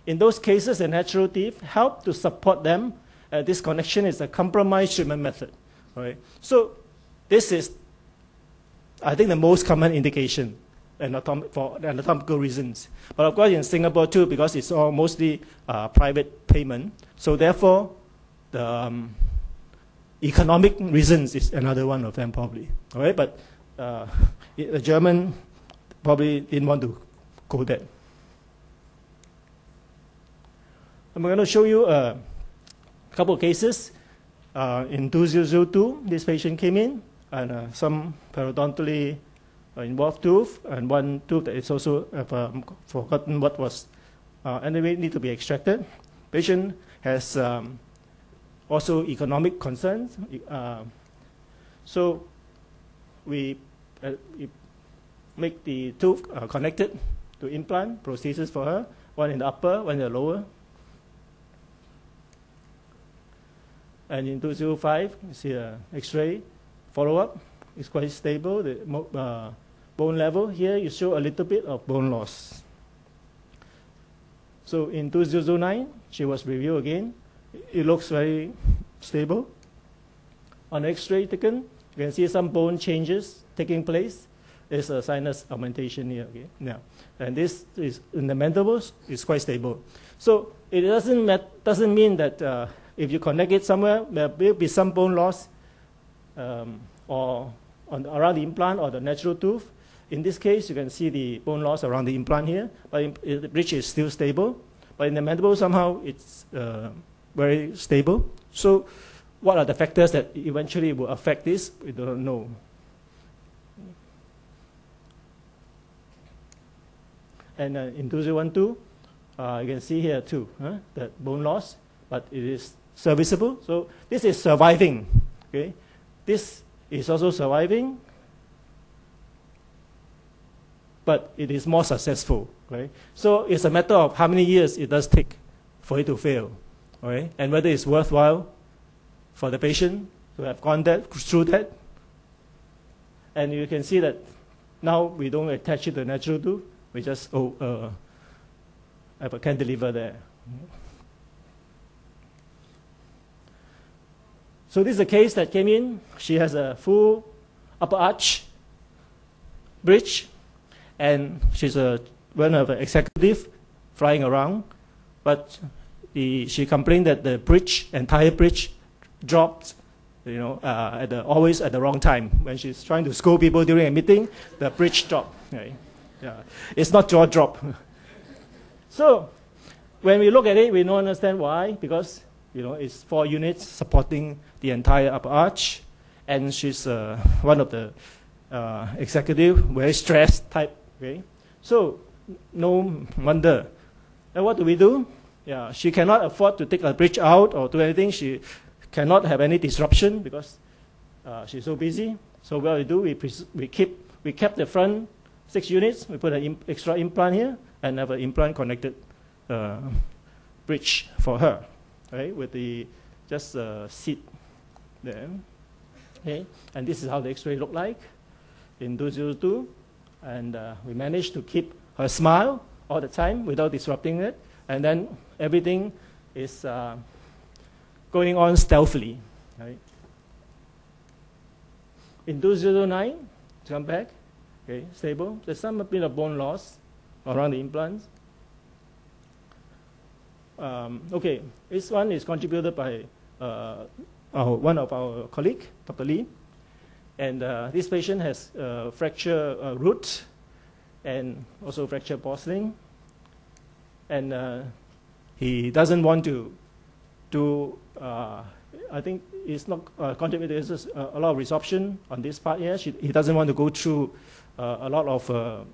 in those cases, the natural teeth help to support them. This connection is a compromised treatment method. Right? So this is, I think, the most common indication for anatomical reasons. But of course, in Singapore too, because it's all mostly private payment. So therefore, the economic reasons is another one of them probably. All right? But the German probably didn't want to go there. I'm going to show you a couple of cases. In 2002, this patient came in, and some periodontally involved tooth, and one tooth that is also forgotten what was, anyway, need to be extracted. Patient has also economic concerns. So we make the tooth connected to implant prosthesis for her, one in the upper, one in the lower. And in 2005, you see an X-ray follow-up. It's quite stable. The bone level here, you show a little bit of bone loss. So in 2009, she was reviewed again. It looks very stable. On X-ray taken, you can see some bone changes taking place. There's a sinus augmentation here. Okay? Now, and this is in the mandibles. It's quite stable. So it doesn't mean that if you connect it somewhere, there will be some bone loss or around the implant or the natural tooth. In this case, you can see the bone loss around the implant here, but the bridge is still stable. But in the mandible, somehow it's very stable. So what are the factors that eventually will affect this? We don't know. And in 2012, you can see here too, that bone loss, but it is serviceable. So this is surviving. Okay, this is also surviving, but it is more successful. Right? So it's a matter of how many years it does take for it to fail, right? And whether it's worthwhile for the patient to have gone through that. And you can see that now we don't attach it to the natural tooth. We just have a cantilever there. So this is a case that came in. She has a full upper arch bridge, and she's one of the executive flying around. But she complained that the entire bridge dropped, always at the wrong time. When she's trying to scold people during a meeting, the bridge dropped. Right? Yeah. It's not jaw drop. So when we look at it, we don't understand why, because it's 4 units supporting the entire upper arch, and she's one of the executive, very stressed type. Okay? So no wonder. And what do? Yeah, she cannot afford to take a bridge out or do anything. She cannot have any disruption because she's so busy. So what we do, we kept the front 6 units. We put an extra implant here and have an implant connected bridge for her. Right, with the just seat there. Okay, and this is how the X-ray looked like in 2002, and we managed to keep her smile all the time without disrupting it, and then everything is going on stealthily. Right. In 2009, come back. Okay, stable. There's some bit of bone loss around the implants. Okay, this one is contributed by one of our colleagues, Dr. Lee. And this patient has fractured root and also fractured porcelain. And he doesn't want to do, I think it's not contributed, there's a lot of resorption on this part here. He doesn't want to go through a lot of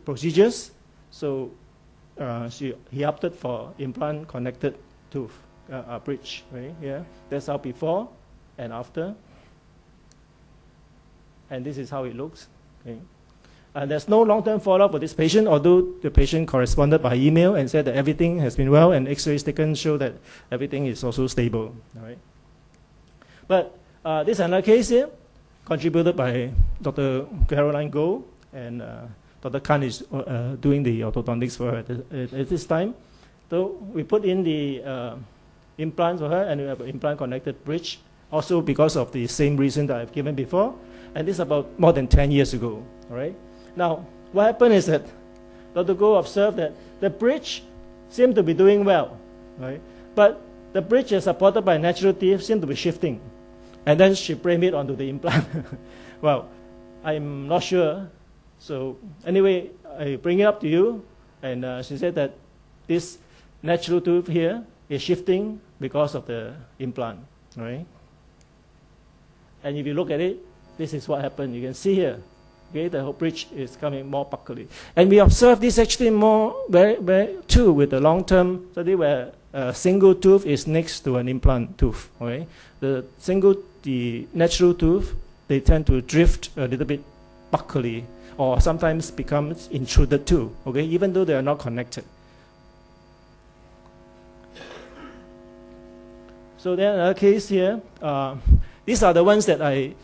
procedures. So he opted for implant connected tooth bridge. Right? Yeah, that's how before and after. And this is how it looks. Okay. And there's no long-term follow-up for this patient, although the patient corresponded by email and said that everything has been well, and X-rays taken show that everything is also stable. All right. But this is another case here, contributed by Dr. Caroline Goh, and Dr. Khan is doing the orthodontics for her at this time. So we put in the implant for her, and we have an implant connected bridge, also because of the same reason that I've given before. And this is about more than 10 years ago. All right. Now, what happened is that Dr. Goh observed that the bridge seemed to be doing well, right? But the bridge is supported by natural teeth seemed to be shifting. And then she framed it onto the implant. Well, I'm not sure. So anyway, I bring it up to you. And she said that this natural tooth here is shifting because of the implant, right? And if you look at it, this is what happened. You can see here, okay, the whole bridge is coming more buckly. And we observe this actually more too with the long-term study where a single tooth is next to an implant tooth, okay? The natural tooth, they tend to drift a little bit buckly or sometimes becomes intruded too, okay, even though they are not connected. So then another case here, these are the ones that I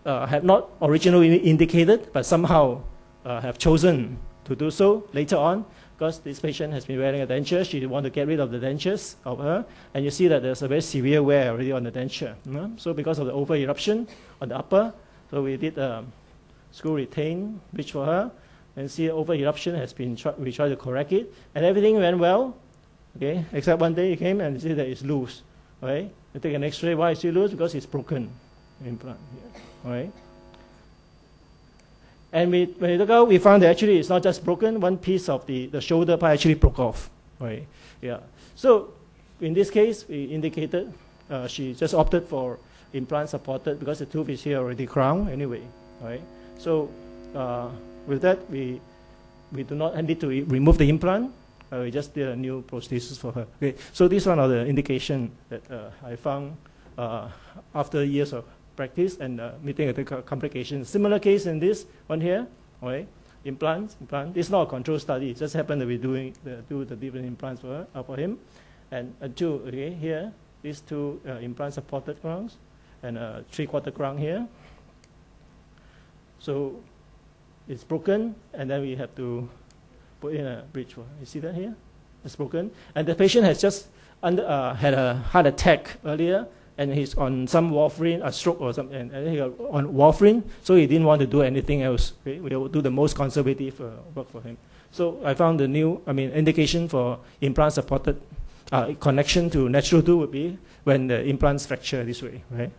had not originally indicated, but somehow have chosen to do so later on, because this patient has been wearing a denture. She wanted to get rid of the dentures of her, and you see that there's a very severe wear already on the denture. So because of the over eruption on the upper, so we did a screw retain bridge for her, and see over eruption has been, we tried to correct it, and everything went well, okay, except one day he came and see that it's loose, right? You take an x-ray, why is it loose? Because it's broken, implant here. Right? And when we look out, we found that actually it's not just broken, one piece of the shoulder part actually broke off. Right? Yeah. So in this case, we indicated she just opted for implant supported because the tooth is here already crowned anyway. Right? So with that, we do not need to remove the implant. We just did a new prosthesis for her. Okay. So these one are the indication that I found after years of practice and meeting the complications. Similar case in this one here, okay? Implant. This is not a control study. It just happened to be do the different implants for him. And two, okay, here, these two implant supported crowns and a 3/4 crown here. So it's broken, and then we have to put in a bridge. You see that here? It's broken. And the patient has just had a heart attack earlier, and he's on some warfarin, a stroke or something, and he got on warfarin, so he didn't want to do anything else. Okay? We will do the most conservative work for him. So I found the indication for implant supported connection to natural tooth would be when the implants fracture this way, right?